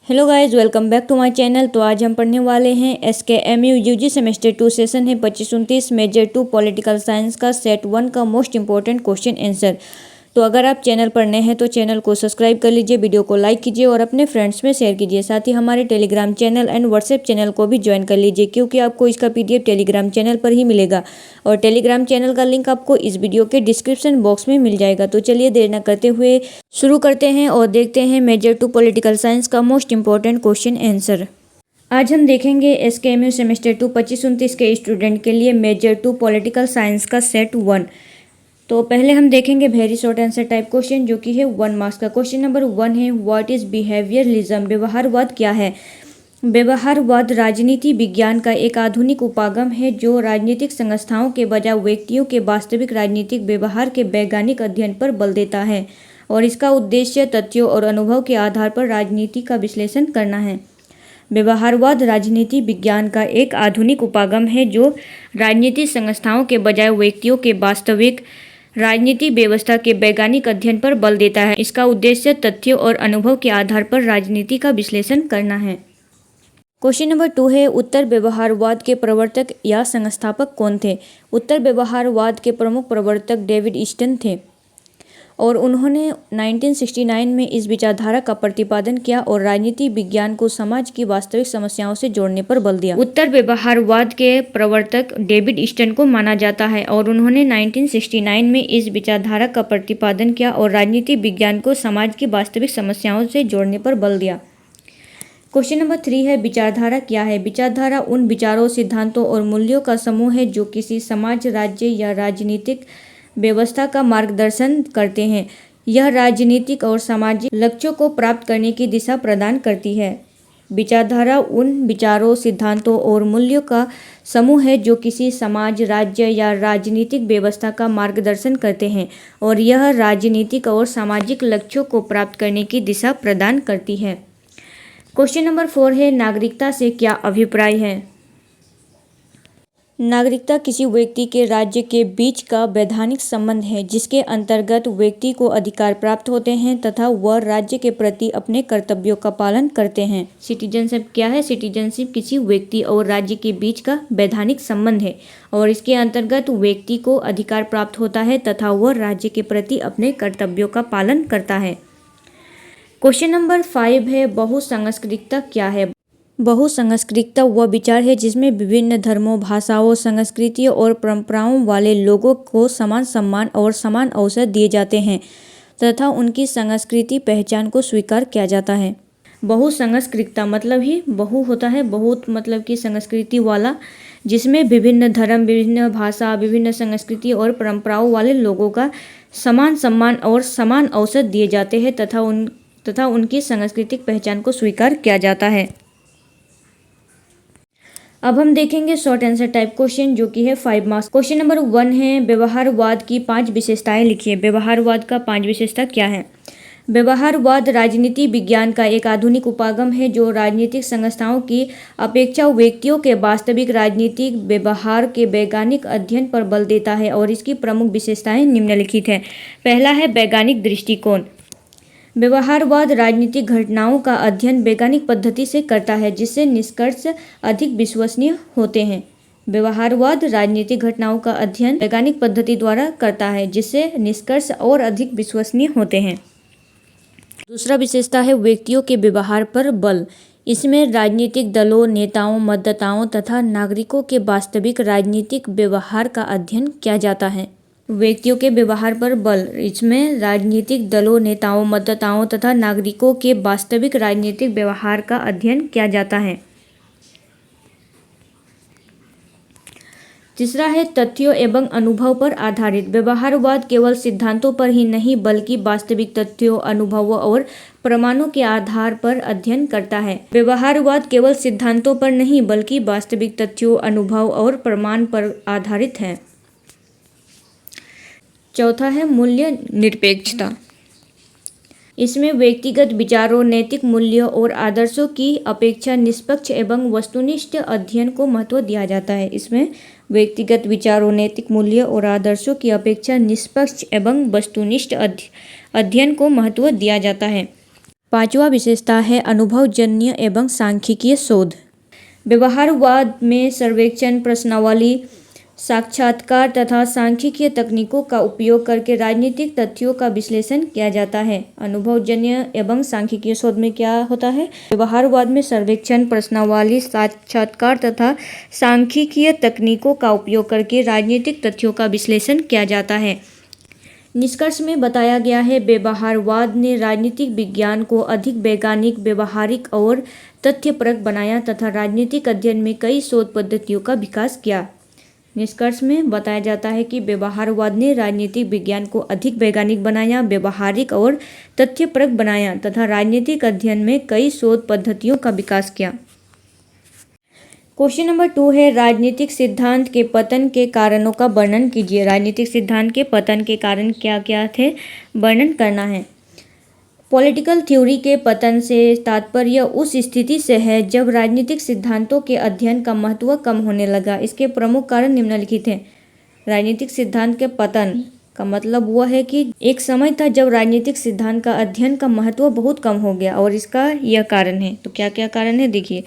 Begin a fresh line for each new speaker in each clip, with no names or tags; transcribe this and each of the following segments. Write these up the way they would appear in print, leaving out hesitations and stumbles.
Hello guys, welcome back to my channel. तो आज हम पढ़ने वाले हैं SKMU यूजी सेमेस्टर 2 सेशन है 25-29 मेजर 2 पॉलिटिकल साइंस का सेट 1 का मोस्ट इंपॉर्टेंट क्वेश्चन आंसर। तो अगर आप चैनल पर नए हैं तो चैनल को सब्सक्राइब कर लीजिए, वीडियो को लाइक कीजिए और अपने फ्रेंड्स में शेयर कीजिए। साथ ही हमारे Telegram channel and WhatsApp channel को भी ज्वाइन कर लीजिए, क्योंकि आपको इसका PDF टेलीग्राम चैनल पर ही मिलेगा और टेलीग्राम चैनल का लिंक आपको इस वीडियो के डिस्क्रिप्शन बॉक्स में मिल जाएगा। तो चलिए देर न करते हुए शुरू करते हैं और देखते हैं मेजर 2 पॉलिटिकल साइंस का मोस्ट इंपॉर्टेंट क्वेश्चन आंसर। आज हम देखेंगे SKMU सेमेस्टर 2 25-29 के स्टूडेंट के लिए मेजर 2 पॉलिटिकल साइंस का सेट 1। तो पहले हम देखेंगे very short answer type question, जो कि है 1 मार्क्स का। क्वेश्चन नंबर 1 है, व्हाट इज बिहेवियरलिज्म? व्यवहारवाद क्या है? व्यवहारवाद राजनीति विज्ञान का एक आधुनिक उपागम है जो राजनीतिक संस्थाओं के बजाय व्यक्तियों के वास्तविक राजनीतिक व्यवहार के वैज्ञानिक अध्ययन पर बल देता है और इसका उद्देश्य तथ्यों और अनुभव के आधार पर राजनीति का विश्लेषण करना है। व्यवहारवाद राजनीति विज्ञान का एक आधुनिक उपागम है जो राजनीतिक संस्थाओं के बजाय व्यक्तियों के वास्तविक राजनीतिक व्यवस्था के वैज्ञानिक अध्ययन पर बल देता है। इसका उद्देश्य तथ्यों और अनुभव के आधार पर राजनीति का विश्लेषण करना है। क्वेश्चन नंबर 2 है, उत्तर व्यवहारवाद के प्रवर्तक या संस्थापक कौन थे? उत्तर व्यवहारवाद के प्रमुख प्रवर्तक डेविड ईस्टन थे और उन्होंने 1969 में इस विचारधारा का प्रतिपादन किया और राजनीति विज्ञान को समाज की वास्तविक समस्याओं से जोड़ने पर बल दिया। उत्तर व्यवहारवाद के प्रवर्तक डेविड ईस्टन को माना जाता है और उन्होंने 1969 में इस विचारधारा का प्रतिपादन किया और राजनीति विज्ञान को समाज की वास्तविक समस्याओं से जोड़ने पर बल दिया। क्वेश्चन नंबर 3 है, विचारधारा क्या है? विचारधारा उन विचारों, सिद्धांतों और मूल्यों का समूह है जो किसी समाज, राज्य या राजनीतिक व्यवस्था का मार्गदर्शन करते हैं। यह राजनीतिक और सामाजिक लक्ष्यों को प्राप्त करने की दिशा प्रदान करती है। विचारधारा उन विचारों, सिद्धांतों और मूल्यों का समूह है जो किसी समाज, राज्य या राजनीतिक व्यवस्था का मार्गदर्शन करते हैं और यह राजनीतिक और सामाजिक लक्ष्यों को प्राप्त करने की दिशा प्रदान करती है। क्वेश्चन नंबर 4 है, नागरिकता से क्या अभिप्राय है? नागरिकता किसी व्यक्ति के राज्य के बीच का वैधानिक संबंध है जिसके अंतर्गत व्यक्ति को अधिकार प्राप्त होते हैं तथा वह राज्य के प्रति अपने कर्तव्यों का पालन करते हैं। सिटीजनशिप क्या है? सिटीजनशिप किसी व्यक्ति और राज्य के बीच का वैधानिक संबंध है और इसके अंतर्गत व्यक्ति को अधिकार प्राप्त होता है तथा वह राज्य के प्रति अपने कर्तव्यों का पालन करता है। क्वेश्चन नंबर 5 है, बहुसांस्कृतिकता क्या है? बहुसांस्कृतिकता वह विचार है जिसमें विभिन्न धर्मों, भाषाओं, संस्कृतियों और परंपराओं वाले लोगों को समान सम्मान और समान अवसर दिए जाते हैं तथा उनकी सांस्कृतिक पहचान को स्वीकार किया जाता है। बहुसांस्कृतिकता मतलब ही बहु होता है, बहुत मतलब कि संस्कृति वाला, जिसमें विभिन्न धर्म, विभिन्न भाषा, विभिन्न संस्कृति और परंपराओं वाले लोगों का समान सम्मान और समान अवसर दिए जाते हैं तथा उनकी सांस्कृतिक पहचान को स्वीकार किया जाता है। अब हम देखेंगे शॉर्ट आंसर टाइप क्वेश्चन, जो कि है 5 मार्क्स। क्वेश्चन नंबर 1 है, व्यवहारवाद की 5 विशेषताएं लिखिए। व्यवहारवाद का 5 विशेषता क्या है? व्यवहारवाद राजनीति विज्ञान का एक आधुनिक उपागम है जो राजनीतिक संस्थाओं की अपेक्षा व्यक्तियों के वास्तविक राजनीतिक व्यवहार के वैज्ञानिक अध्ययन पर बल देता है और इसकी प्रमुख विशेषताएं निम्नलिखित है। पहला है वैज्ञानिक दृष्टिकोण। व्यवहारवाद राजनीतिक घटनाओं का अध्ययन वैज्ञानिक पद्धति से करता है जिससे निष्कर्ष अधिक विश्वसनीय होते हैं। व्यवहारवाद राजनीतिक घटनाओं का अध्ययन वैज्ञानिक पद्धति द्वारा करता है जिससे निष्कर्ष और अधिक विश्वसनीय होते हैं। दूसरा विशेषता है व्यक्तियों के व्यवहार पर बल। इसमें राजनीतिक दलों, नेताओं, मतदाताओं तथा नागरिकों के वास्तविक राजनीतिक व्यवहार का अध्ययन किया जाता है। व्यक्तियों के व्यवहार पर बल, इसमें राजनीतिक दलों, नेताओं, मतदाताओं तथा नागरिकों के वास्तविक राजनीतिक व्यवहार का अध्ययन किया जाता है। तीसरा है तथ्यों एवं अनुभव पर आधारित। व्यवहारवाद केवल सिद्धांतों पर ही नहीं बल्कि वास्तविक तथ्यों, अनुभवों और प्रमाणों के आधार पर अध्ययन करता है। व्यवहारवाद केवल सिद्धांतों पर नहीं बल्कि वास्तविक तथ्यों, अनुभव और प्रमाण पर आधारित है। चौथा है मूल्य निरपेक्षता। इसमें व्यक्तिगत विचारों, नैतिक मूल्यों और आदर्शों की अपेक्षा निष्पक्ष एवं वस्तुनिष्ठ अध्ययन को महत्व दिया जाता है। इसमें व्यक्तिगत विचारों, नैतिक मूल्यों और आदर्शों की अपेक्षा निष्पक्ष एवं वस्तुनिष्ठ अध्ययन को महत्व दिया जाता है। पांचवा विशेषता है अनुभवजन्य एवं सांख्यिकीय शोध। व्यवहारवाद में सर्वेक्षण, प्रश्नावली, साक्षात्कार तथा सांख्यिकीय तकनीकों का उपयोग करके राजनीतिक तथ्यों का विश्लेषण किया जाता है। अनुभवजन्य एवं सांख्यिकीय शोध में क्या होता है? व्यवहारवाद में सर्वेक्षण, प्रश्नावली, साक्षात्कार तथा सांख्यिकीय तकनीकों का उपयोग करके राजनीतिक तथ्यों का विश्लेषण किया जाता है। निष्कर्ष में बताया गया है, व्यवहारवाद ने राजनीतिक विज्ञान को अधिक वैज्ञानिक, व्यवहारिक और तथ्यपरक बनाया तथा राजनीतिक अध्ययन में कई शोध पद्धतियों का विकास किया। निष्कर्ष में बताया जाता है कि व्यवहारवाद ने राजनीतिक विज्ञान को अधिक वैज्ञानिक बनाया, व्यवहारिक और तथ्यपरक बनाया तथा राजनीतिक अध्ययन में कई शोध पद्धतियों का विकास किया। क्वेश्चन नंबर 2 है, राजनीतिक सिद्धांत के पतन के कारणों का वर्णन कीजिए। राजनीतिक सिद्धांत के पतन के कारण क्या क्या थे, वर्णन करना है। पॉलिटिकल थ्योरी के पतन से तात्पर्य उस स्थिति से है जब राजनीतिक सिद्धांतों के अध्ययन का महत्व कम होने लगा। इसके प्रमुख कारण निम्नलिखित हैं। राजनीतिक सिद्धांत के पतन का मतलब वह है कि एक समय था जब राजनीतिक सिद्धांत का अध्ययन का महत्व बहुत कम हो गया और इसका यह कारण है। तो क्या क्या कारण है, देखिए।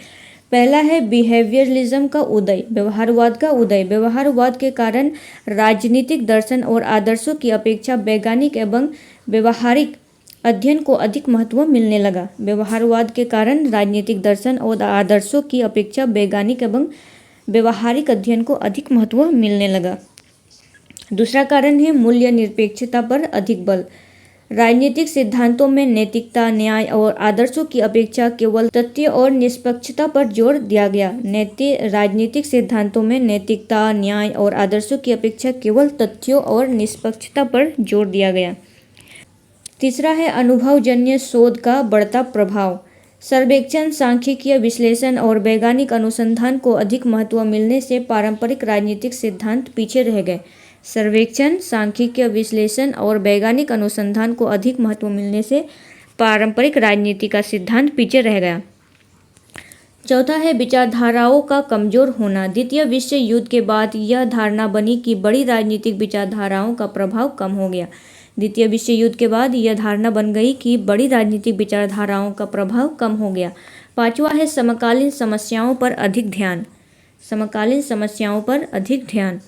पहला है बिहेवियरलिज्म का उदय, व्यवहारवाद का उदय। व्यवहारवाद के कारण राजनीतिक दर्शन और आदर्शों की अपेक्षा वैज्ञानिक एवं व्यवहारिक अध्ययन को अधिक महत्व मिलने लगा। व्यवहारवाद के कारण राजनीतिक दर्शन और आदर्शों की अपेक्षा वैज्ञानिक एवं व्यवहारिक अध्ययन को अधिक महत्व मिलने लगा। दूसरा कारण है मूल्य निरपेक्षता पर अधिक बल। राजनीतिक सिद्धांतों में नैतिकता, न्याय और आदर्शों की अपेक्षा केवल तथ्य और निष्पक्षता पर जोर दिया गया। राजनीतिक सिद्धांतों में नैतिकता, न्याय और आदर्शों की अपेक्षा केवल तथ्यों और निष्पक्षता पर जोर दिया गया। तीसरा है अनुभवजन्य शोध का बढ़ता प्रभाव। सर्वेक्षण, सांख्यिकीय विश्लेषण और वैज्ञानिक अनुसंधान को अधिक महत्व मिलने से पारंपरिक राजनीतिक सिद्धांत पीछे रह गए। सर्वेक्षण, सांख्यिकीय विश्लेषण और वैज्ञानिक अनुसंधान को अधिक महत्व मिलने से पारंपरिक राजनीति का सिद्धांत पीछे रह गया। चौथा है विचारधाराओं का कमजोर होना। द्वितीय विश्व युद्ध के बाद यह धारणा बनी कि बड़ी राजनीतिक विचारधाराओं का प्रभाव कम हो गया। द्वितीय विश्व युद्ध के बाद यह धारणा बन गई कि बड़ी राजनीतिक विचारधाराओं का प्रभाव कम हो गया। पांचवा है समकालीन समस्याओं पर अधिक ध्यान। समकालीन समस्याओं पर अधिक ध्यान।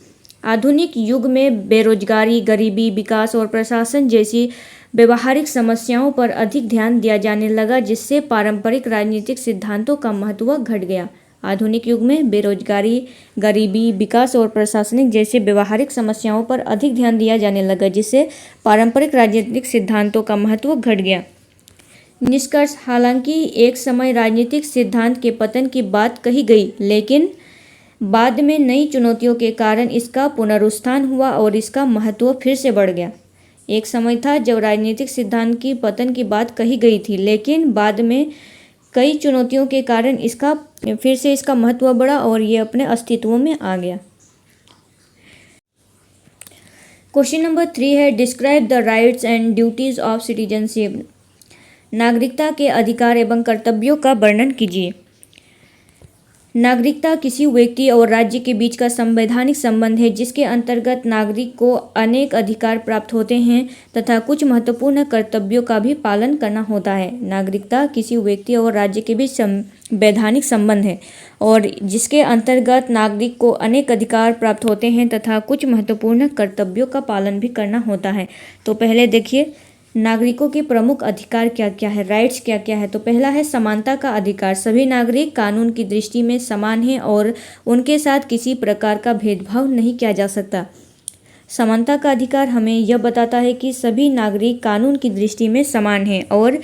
आधुनिक युग में बेरोजगारी, गरीबी, विकास और प्रशासन जैसी व्यवहारिक समस्याओं पर अधिक ध्यान दिया जाने लगा, जिससे पारंपरिक राजनीतिक सिद्धांतों का महत्व घट गया। आधुनिक युग में बेरोजगारी, गरीबी, विकास और प्रशासनिक जैसे व्यवहारिक समस्याओं पर अधिक ध्यान दिया जाने लगा, जिससे पारंपरिक राजनीतिक सिद्धांतों का महत्व घट गया। निष्कर्ष, हालांकि एक समय राजनीतिक सिद्धांत के पतन की बात कही गई, लेकिन बाद में नई चुनौतियों के कारण इसका पुनरुत्थान हुआ और इसका महत्व फिर से बढ़ गया। एक समय था जब राजनीतिक सिद्धांत की पतन की बात कही गई थी, लेकिन बाद में कई चुनौतियों के कारण इसका फिर से इसका महत्व बढ़ा और ये अपने अस्तित्व में आ गया। क्वेश्चन नंबर 3 है, describe the rights and duties of citizenship. नागरिकता के अधिकार एवं कर्तव्यों का वर्णन कीजिए। नागरिकता किसी व्यक्ति और राज्य के बीच का संवैधानिक संबंध है, जिसके अंतर्गत नागरिक को अनेक अधिकार प्राप्त होते हैं तथा कुछ महत्वपूर्ण कर्तव्यों का भी पालन करना होता है। नागरिकता किसी व्यक्ति और राज्य के बीच संवैधानिक संबंध है और जिसके अंतर्गत नागरिक को अनेक अधिकार प्राप्त होते हैं तथा कुछ महत्वपूर्ण कर्तव्यों का पालन भी करना होता है। तो पहले देखिए नागरिकों के प्रमुख अधिकार क्या क्या है, राइट्स क्या क्या है। तो पहला है समानता का अधिकार। सभी नागरिक कानून की दृष्टि में समान हैं और उनके साथ किसी प्रकार का भेदभाव नहीं किया जा सकता। समानता का अधिकार हमें यह बताता है कि सभी नागरिक कानून की दृष्टि में समान हैं और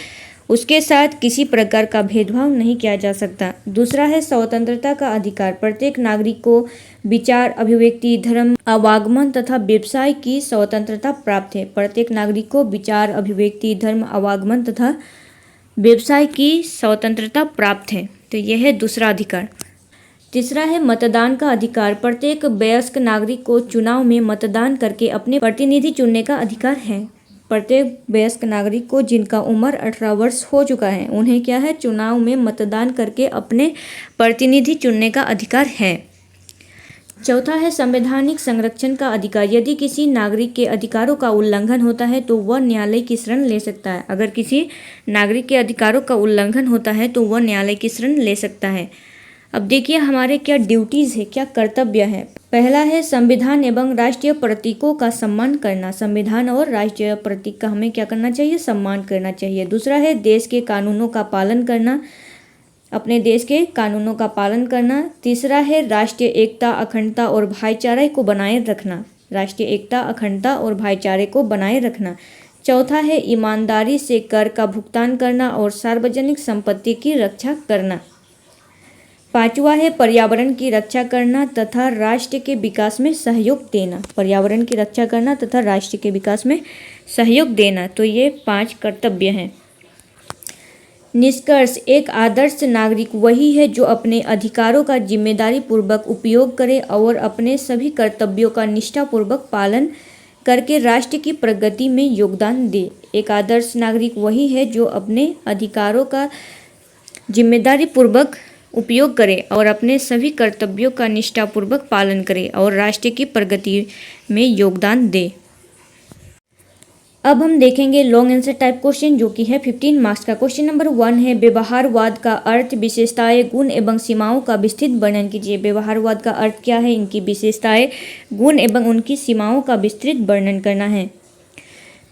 उसके साथ किसी प्रकार का भेदभाव नहीं किया जा सकता। दूसरा है स्वतंत्रता का अधिकार। प्रत्येक नागरिक को विचार, अभिव्यक्ति, धर्म, आवागमन तथा व्यवसाय की स्वतंत्रता प्राप्त है। प्रत्येक नागरिक को विचार, अभिव्यक्ति, धर्म, आवागमन तथा व्यवसाय की स्वतंत्रता प्राप्त है। तो यह है दूसरा अधिकार। तीसरा है मतदान का अधिकार। प्रत्येक वयस्क नागरिक को चुनाव में मतदान करके अपने प्रतिनिधि चुनने का अधिकार है। प्रत्येक वयस्क नागरिक को जिनका उम्र 18 वर्ष हो चुका है, उन्हें क्या है, चुनाव में मतदान करके अपने प्रतिनिधि चुनने का अधिकार है। चौथा है संवैधानिक संरक्षण का अधिकार। यदि किसी नागरिक के अधिकारों का उल्लंघन होता है तो वह न्यायालय की शरण ले सकता है। अगर किसी नागरिक के अधिकारों का उल्लंघन होता है तो वह न्यायालय की शरण ले सकता है। अब देखिए हमारे क्या ड्यूटीज़ है, क्या कर्तव्य है। पहला है संविधान एवं राष्ट्रीय प्रतीकों का सम्मान करना। संविधान और राष्ट्रीय प्रतीक का हमें क्या करना चाहिए, सम्मान करना चाहिए। दूसरा है देश के कानूनों का पालन करना, अपने देश के कानूनों का पालन करना। तीसरा है राष्ट्रीय एकता, अखंडता और भाईचारे को बनाए रखना। राष्ट्रीय एकता, अखंडता और भाईचारे को बनाए रखना। चौथा है ईमानदारी से कर का भुगतान करना और सार्वजनिक संपत्ति की रक्षा करना। पांचवा है पर्यावरण की रक्षा करना तथा राष्ट्र के विकास में सहयोग देना। पर्यावरण की रक्षा करना तथा राष्ट्र के विकास में सहयोग देना। तो ये 5 कर्तव्य हैं। निष्कर्ष, एक आदर्श नागरिक वही है जो अपने अधिकारों का जिम्मेदारी पूर्वक उपयोग करे और अपने सभी कर्तव्यों का निष्ठापूर्वक पालन करके राष्ट्र की प्रगति में योगदान दे। एक आदर्श नागरिक वही है जो अपने अधिकारों का जिम्मेदारी पूर्वक उपयोग करे और अपने सभी कर्तव्यों का निष्ठापूर्वक पालन करे और राष्ट्र की प्रगति में योगदान दे। अब हम देखेंगे लॉन्ग आंसर टाइप क्वेश्चन जो कि है 15 मार्क्स का। क्वेश्चन नंबर 1 है व्यवहारवाद का अर्थ, विशेषताएं, गुण एवं सीमाओं का विस्तृत वर्णन कीजिए। व्यवहारवाद का अर्थ क्या है, इनकी विशेषताएं, गुण एवं उनकी सीमाओं का विस्तृत वर्णन करना है।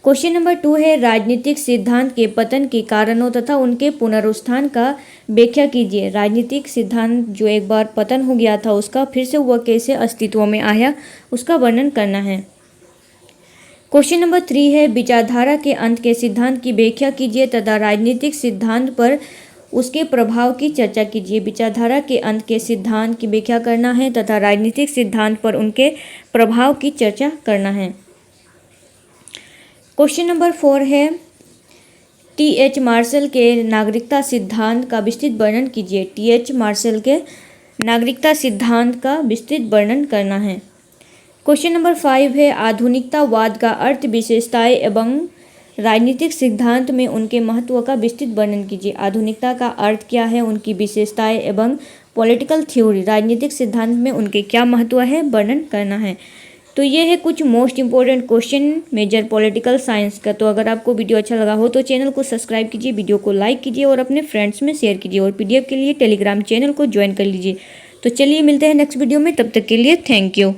क्वेश्चन नंबर 2 है राजनीतिक सिद्धांत के पतन के कारणों तथा उनके पुनरुत्थान का व्याख्या कीजिए। राजनीतिक सिद्धांत जो एक बार पतन हो गया था उसका फिर से वह कैसे अस्तित्व में आया उसका वर्णन करना है। क्वेश्चन नंबर 3 है विचारधारा के अंत के सिद्धांत की व्याख्या कीजिए तथा राजनीतिक सिद्धांत पर उसके प्रभाव की चर्चा कीजिए। विचारधारा के अंत के सिद्धांत की व्याख्या करना है तथा राजनीतिक सिद्धांत पर उनके प्रभाव की चर्चा करना है। क्वेश्चन नंबर 4 है टी.एच. मार्शल के नागरिकता सिद्धांत का विस्तृत वर्णन कीजिए। टी.एच. मार्शल के नागरिकता सिद्धांत का विस्तृत वर्णन करना है। क्वेश्चन नंबर 5 है आधुनिकतावाद का अर्थ, विशेषताएं एवं राजनीतिक सिद्धांत में उनके महत्व का विस्तृत वर्णन कीजिए। आधुनिकता का अर्थ क्या है, उनकी विशेषताएं एवं पॉलिटिकल थ्योरी, राजनीतिक सिद्धांत में उनके क्या महत्व है, वर्णन करना है। तो ये है कुछ most important question major political science का। तो अगर आपको वीडियो अच्छा लगा हो तो चैनल को सब्सक्राइब कीजिए, वीडियो को लाइक कीजिए और अपने फ्रेंड्स में शेयर कीजिए और पीडीएफ के लिए टेलीग्राम चैनल को ज्वाइन कर लीजिए। तो चलिए मिलते हैं नेक्स्ट वीडियो में, तब तक के लिए थैंक यू।